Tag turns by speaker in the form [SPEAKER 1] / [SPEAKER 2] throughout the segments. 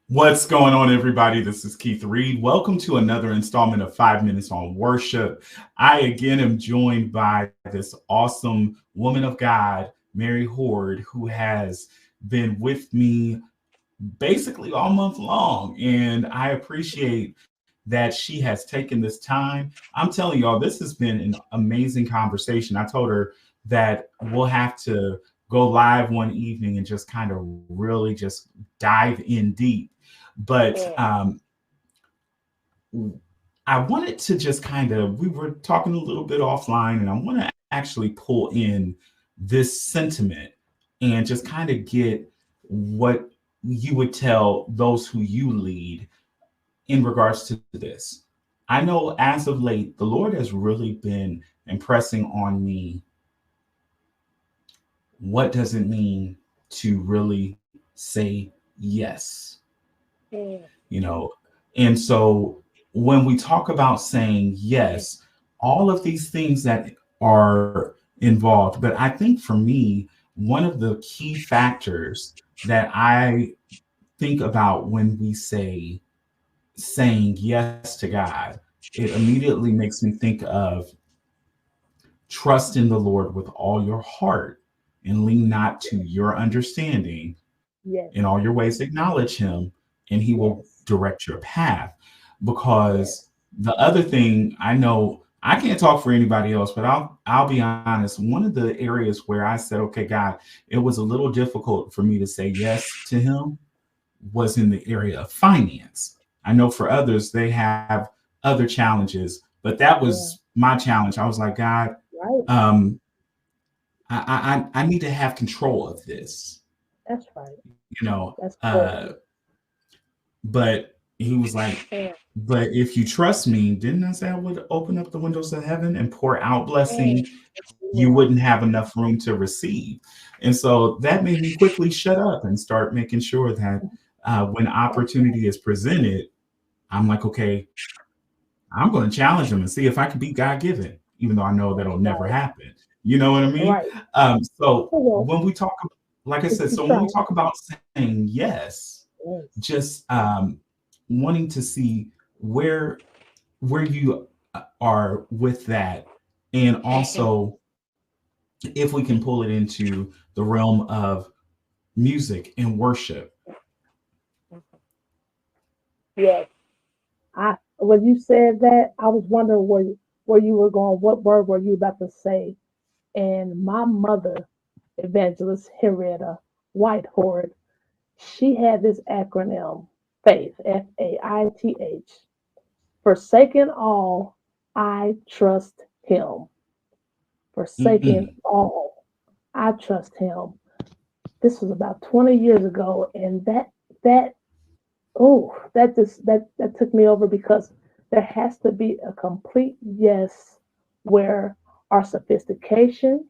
[SPEAKER 1] What's going on, everybody? This is Keith Reed. Welcome to another installment of 5 Minutes on Worship. I again am joined by this awesome woman of God, Mary Hoard, who has been with me basically all month long. And I appreciate that she has taken this time. I'm telling y'all, this has been an amazing conversation. I told her that we'll have to go live one evening and just kind of really just dive in deep. But
[SPEAKER 2] Yeah.
[SPEAKER 1] I wanted to just kind of, we were talking a little bit offline, and I want to actually pull in this sentiment and just kind of get what you would tell those who you lead in regards to this. I know as of late, the Lord has really been impressing on me what does it mean to really say yes,
[SPEAKER 2] Yeah.
[SPEAKER 1] you know. And so when we talk about saying yes, all of these things that are involved, but I think for me, one of the key factors that I think about when we say saying yes to God, it immediately makes me think of trust in the Lord with all your heart and lean not to your understanding.
[SPEAKER 2] Yes.
[SPEAKER 1] In all your ways, acknowledge him, and he will
[SPEAKER 2] Yes.
[SPEAKER 1] direct your path.
[SPEAKER 2] Yes.
[SPEAKER 1] Because the other thing I know, I can't talk for anybody else, but I'll be honest. One of the areas where I said, okay, God, it was a little difficult for me to say yes to him was in the area of finance. I know for others, they have other challenges, but that was
[SPEAKER 2] Yeah.
[SPEAKER 1] my challenge. I was like, God,
[SPEAKER 2] Right.
[SPEAKER 1] um, I need to have control of this,
[SPEAKER 2] That's right.
[SPEAKER 1] you know.
[SPEAKER 2] That's good.
[SPEAKER 1] But he was like,
[SPEAKER 2] Yeah.
[SPEAKER 1] but if you trust me, didn't I say I would open up the windows of heaven and pour out
[SPEAKER 2] Yeah.
[SPEAKER 1] blessing you
[SPEAKER 2] Yeah.
[SPEAKER 1] wouldn't have enough room to receive? And so that made me quickly shut up and start making sure that when
[SPEAKER 2] That's
[SPEAKER 1] opportunity is presented, I'm like, okay, I'm going to challenge him and see if I can be God given, even though I know
[SPEAKER 2] that's
[SPEAKER 1] that'll never
[SPEAKER 2] right.
[SPEAKER 1] happen. You know what I mean?
[SPEAKER 2] Right.
[SPEAKER 1] So
[SPEAKER 2] Well,
[SPEAKER 1] when we talk, like I
[SPEAKER 2] if
[SPEAKER 1] said,
[SPEAKER 2] you
[SPEAKER 1] so when
[SPEAKER 2] try.
[SPEAKER 1] we talk about saying yes,
[SPEAKER 2] Yes.
[SPEAKER 1] just wanting to see where where you are with that, and also if we can pull it into the realm of music and worship.
[SPEAKER 2] Yes. I when you said that, I was wondering where you were going. What word were you about to say? And my mother, Evangelist Henrietta Whitehorn, she had this acronym, FAITH, FAITH. Forsaken all, I trust him. Forsaken
[SPEAKER 1] Mm-mm.
[SPEAKER 2] all, I trust him. This was about 20 years ago, and that that took me over because there has to be a complete yes where our sophistication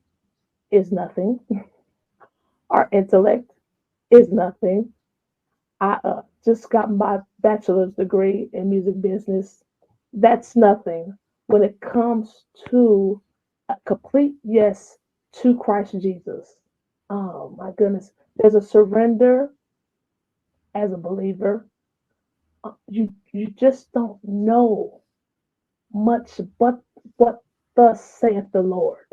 [SPEAKER 2] is nothing, our intellect is nothing. I just got my bachelor's degree in music business. That's nothing when it comes to a complete yes to Christ Jesus. Oh my goodness. There's a surrender as a believer. You just don't know much but what thus saith the Lord.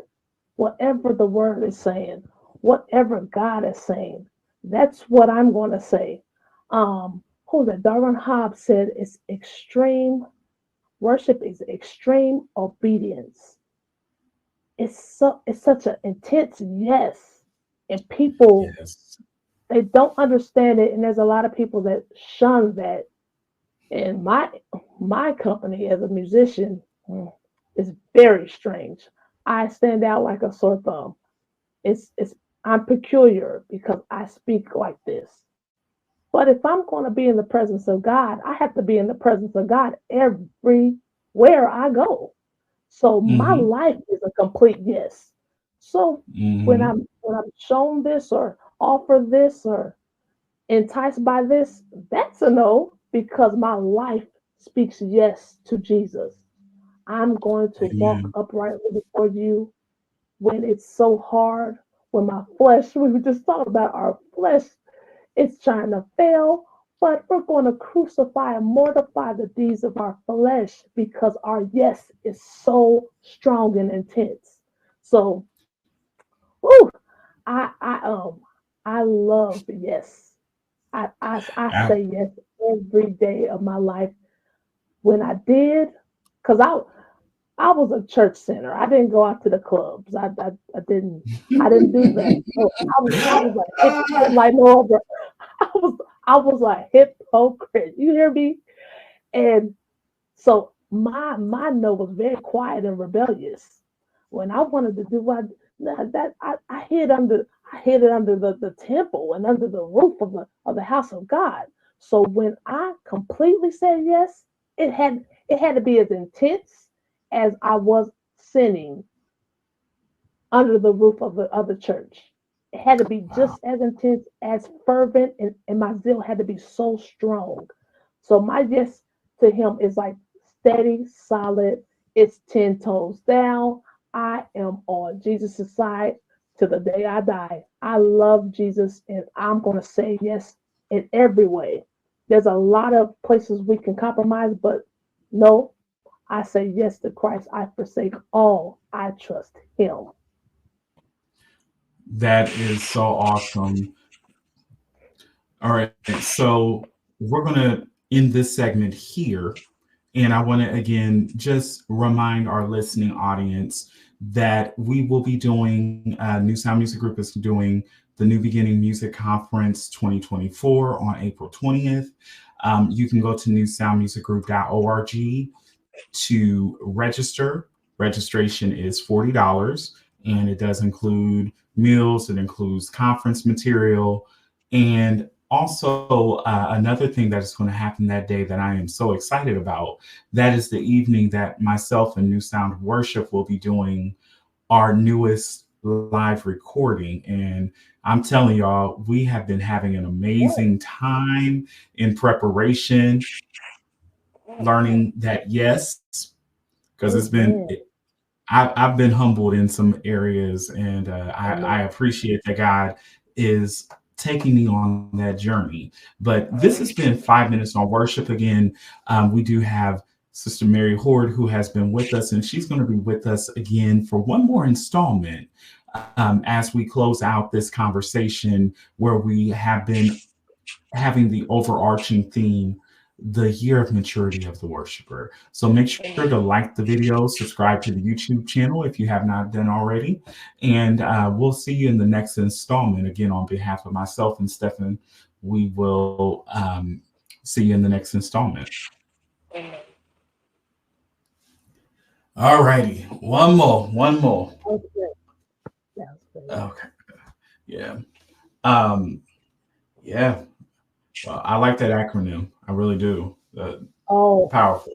[SPEAKER 2] Whatever the word is saying, whatever God is saying, that's what I'm going to say. Who that? Darwin Hobbs said it's extreme worship is extreme obedience. It's such an intense yes, and people
[SPEAKER 1] Yes.
[SPEAKER 2] they don't understand it, and there's a lot of people that shun that. And my company as a musician is very strange. I stand out like a sore thumb. It's I'm peculiar because I speak like this. But if I'm going to be in the presence of God, I have to be in the presence of God everywhere I go. So my
[SPEAKER 1] Mm-hmm.
[SPEAKER 2] life is a complete yes. So
[SPEAKER 1] Mm-hmm.
[SPEAKER 2] when I'm shown this or offered this or enticed by this, that's a no because my life speaks yes to Jesus. I'm going to walk
[SPEAKER 1] Amen.
[SPEAKER 2] uprightly before you when it's so hard, when my flesh, we were just talking about our flesh, it's trying to fail. but we're going to crucify and mortify the deeds of our flesh because our yes is so strong and intense. So, whew, I love yes. I
[SPEAKER 1] I,
[SPEAKER 2] say yes every day of my life. When I did, because I was a church center. I didn't go out to the clubs. I didn't do that. So I was a hypocrite like no other. I was I was a hypocrite. You hear me? And so my no was very quiet and rebellious. When I wanted to do what I hid it under the temple and under the roof of the house of God. So when I completely said yes, it had to be as intense as I was sinning under the roof of the church. It had to be
[SPEAKER 1] wow.
[SPEAKER 2] just as intense, as fervent, and my zeal had to be so strong. So my yes to him is like steady, solid. It's 10 toes down. I am on Jesus' side to the day I die. I love Jesus and I'm going to say yes in every way. There's a lot of places we can compromise, but no, I say yes to Christ. I forsake all. I trust him.
[SPEAKER 1] That is so awesome. All right, so we're going to end this segment here. And I want to again just remind our listening audience that we will be doing, New Sound Music Group is doing the New Beginning Music Conference 2024 on April 20th. You can go to newsoundmusicgroup.org to register. Registration is $40, and it does include meals, it includes conference material, and also another thing that is going to happen that day that I am so excited about. That is the evening that myself and New Sound Worship will be doing our newest live recording. And I'm telling y'all, we have been having an amazing time in preparation, learning that yes, because it's been
[SPEAKER 2] Amen.
[SPEAKER 1] I've been humbled in some areas, and I
[SPEAKER 2] Amen.
[SPEAKER 1] appreciate that God is taking me on that journey. But this has been 5 minutes on worship. Again, we do have Sister Mary Hoard, who has been with us, and she's going to be with us again for one more installment as we close out this conversation where we have been having the overarching theme, the year of maturity of the worshiper. So make sure to
[SPEAKER 2] Amen.
[SPEAKER 1] like the video, subscribe to the YouTube channel if you have not done already. And we'll see you in the next installment. Again, on behalf of myself and Stefan, we will see you in the next installment.
[SPEAKER 2] Amen.
[SPEAKER 1] All righty. One more. One more.
[SPEAKER 2] That was great. That was great.
[SPEAKER 1] Okay. Yeah. Um, yeah. Well, I like that acronym. I really do.
[SPEAKER 2] Oh,
[SPEAKER 1] Powerful.